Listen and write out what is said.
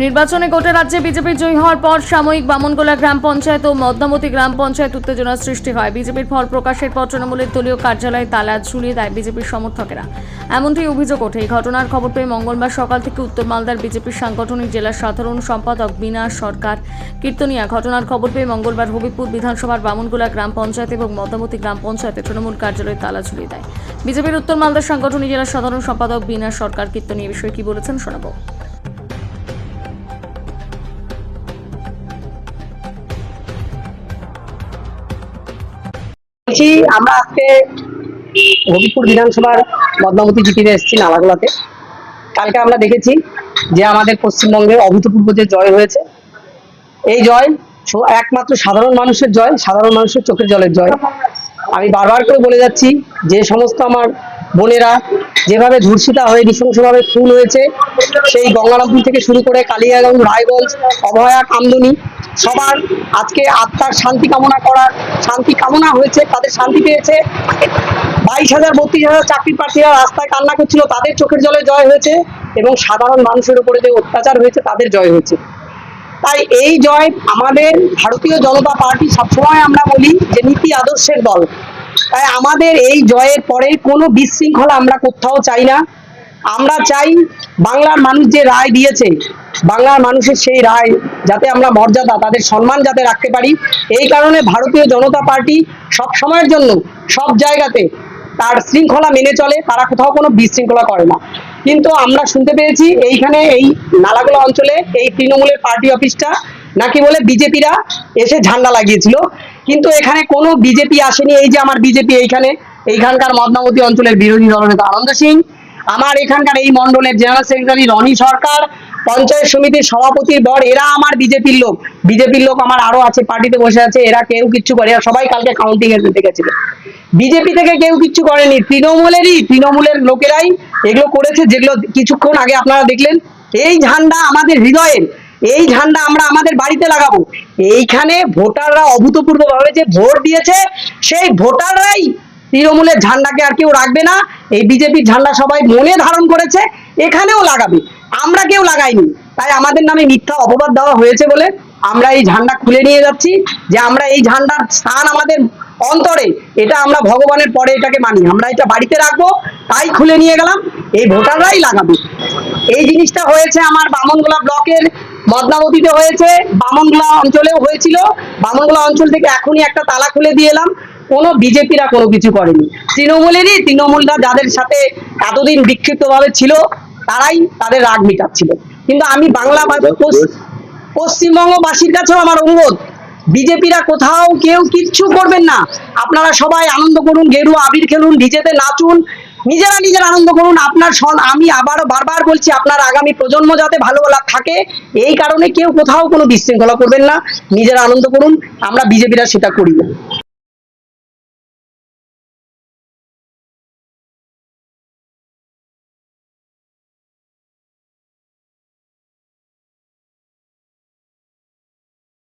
নির্বাচনে গোটা রাজ্যে বিজেপির জয়ী হওয়ার পর সাময়িক বামনগোলা গ্রাম পঞ্চায়েত ও মদনামতি গ্রাম পঞ্চায়েত উত্তেজনার সৃষ্টি হয়। বিজেপির ফল প্রকাশের পর তৃণমূলের দলীয় কার্যালয়ে তালা ঝুলিয়ে দেয় বিজেপির সমর্থকেরা। এমনটাই অভিযোগ ওঠে। এই ঘটনার খবর পেয়ে মঙ্গলবার সকাল থেকে উত্তর মালদার বিজেপির সাংগঠনিক জেলা সাধারণ সম্পাদক বিনা সরকার কীর্তনিয়া ঘটনার খবর পেয়ে মঙ্গলবার হবিপুর বিধানসভার বামনগোলা গ্রাম পঞ্চায়েত এবং মদনামতি গ্রাম পঞ্চায়েতে তৃণমূল কার্যালয়ে তালা ঝুলিয়ে দেয়। বিজেপির উত্তর মালদার সাংগঠনিক জেলা সাধারণ সম্পাদক বিনা সরকার কীর্তনিয়া বিষয়ে কি বলেছেন শোনাবো। আমরা আজকে হবিপুর বিধানসভার মদনামতি জিপিতে এসেছি নালাগোলাতে। কালকে আমরা দেখেছি যে আমাদের পশ্চিমবঙ্গে অভূতপূর্ব যে জয় হয়েছে, এই জয় একমাত্র সাধারণ মানুষের জয়, সাধারণ মানুষের চোখের জলের জয়। আমি বারবার করে বলে যাচ্ছি, যে সমস্ত আমার বোনেরা যেভাবে ধর্ষিতা হয়ে নৃশংসভাবে খুন হয়েছে, সেই গঙ্গারামপুর থেকে শুরু করে কালিয়াগঞ্জ, রায়গঞ্জ, অভয়া, কামদুনি, সবার আজকে আত্মার শান্তি কামনা হয়েছে, তাদের শান্তি পেয়েছে। 22,000 32,000 চাকরি প্রার্থীরা রাস্তায় কান্না করছিল, তাদের চোখের জলে জয় হয়েছে, এবং সাধারণ মানুষের উপরে যে অত্যাচার হয়েছে তাদের জয় হয়েছে। তাই এই জয় আমাদের ভারতীয় জনতা পার্টি, সবসময় আমরা বলি যে নীতি আদর্শের দল। তাই আমাদের এই জয়ের পরে কোনো বিশৃঙ্খলা আমরা কোথাও চাই না। আমরা চাই বাংলার মানুষ যে রায় দিয়েছে, বাংলার মানুষের সেই রায় যাতে আমরা মর্যাদা, তাদের সম্মান যাতে রাখতে পারি, এই কারণে ভারতীয় জনতা পার্টি সব সময়ের জন্য সব জায়গাতে তার শৃঙ্খলা মেনে চলে, তারা কোথাও কোনো বিশৃঙ্খলা করে না। কিন্তু আমরা শুনতে পেয়েছি এইখানে এই নালাগোলা অঞ্চলে এই তৃণমূলের পার্টি অফিসটা নাকি বলে বিজেপিরা এসে ঝান্ডা লাগিয়েছিল, কিন্তু এখানে কোনো বিজেপি আসেনি। এই যে আমার বিজেপি এইখানকার মদনামতি অঞ্চলের বিরোধী দলনেতা আনন্দ সিং, আমার এখানকার এই মন্ডলের জেনারেল সেক্রেটারি রনি সরকার, পঞ্চায়েত সমিতির সভাপতির বর, এরা আমার বিজেপির লোক আমার আরো আছে, পার্টিতে বসে আছে, এরা কেউ কিচ্ছু করে, এরা সবাই কালকে কাউন্টিং এর দেখেছিল। বিজেপি থেকে কেউ কিচ্ছু করেনি, তৃণমূলের লোকেরাই এগুলো করেছে, যেগুলো কিছুক্ষণ আগে আপনারা দেখলেন। এই ঝান্ডা আমাদের হৃদয়ের, এই ঝান্ডা আমরা আমাদের বাড়িতে লাগাবো। এইখানে ভোটাররা অভূতপূর্বভাবে যে ভোট দিয়েছে, সেই ভোটাররাই তৃণমূলের ঝান্ডাকে আর কেউ রাখবে না। এই বিজেপির ঝান্ডা সবাই মনে ধারণ করেছে, এখানেও লাগাবে, আমরা কেউ লাগাইনি। তাই আমাদের নামে মিথ্যা অপবাদ দেওয়া হয়েছে বলে আমরা এই ঝান্ডা খুলে নিয়ে যাচ্ছি, যে আমরা এই ঝান্ডার স্থান আমাদের অন্তরে, এটা আমরা ভগবানের পরে এটাকে মানি, আমরা এটা বাড়িতে রাখবো, তাই খুলে নিয়ে গেলাম, এই ভোটাররাই লাগাবে। এই জিনিসটা হয়েছে আমার বামনগোলা ব্লকের মদনামতিতে হয়েছে, বামনগোলা অঞ্চলেও হয়েছিল। বামনগোলা অঞ্চল থেকে এখনই একটা তালা খুলে দিয়ে এলাম। কোনো বিজেপিরা কোনো কিছু করেনি, তৃণমূলরা যাদের সাথে এতদিন বিক্ষিপ্তভাবে ছিল, তারাই তাদের রাগ মিটাচ্ছিল। কিন্তু আমি পশ্চিমবঙ্গবাসীর কাছেও আমার অনুরোধ, বিজেপিরা কোথাও কেউ কিচ্ছু করবেন না। আপনারা সবাই আনন্দ করুন, গেরুয়া আবির খেলুন, ডিজেতে নাচুন, নিজেরা আনন্দ করুন। আমি আবারও বারবার বলছি, আপনার আগামী প্রজন্ম যাতে ভালো থাকে, এই কারণে কেউ কোথাও কোনো বিশৃঙ্খলা করবেন না, নিজেরা আনন্দ করুন। আমরা বিজেপিরা সেটা করি না।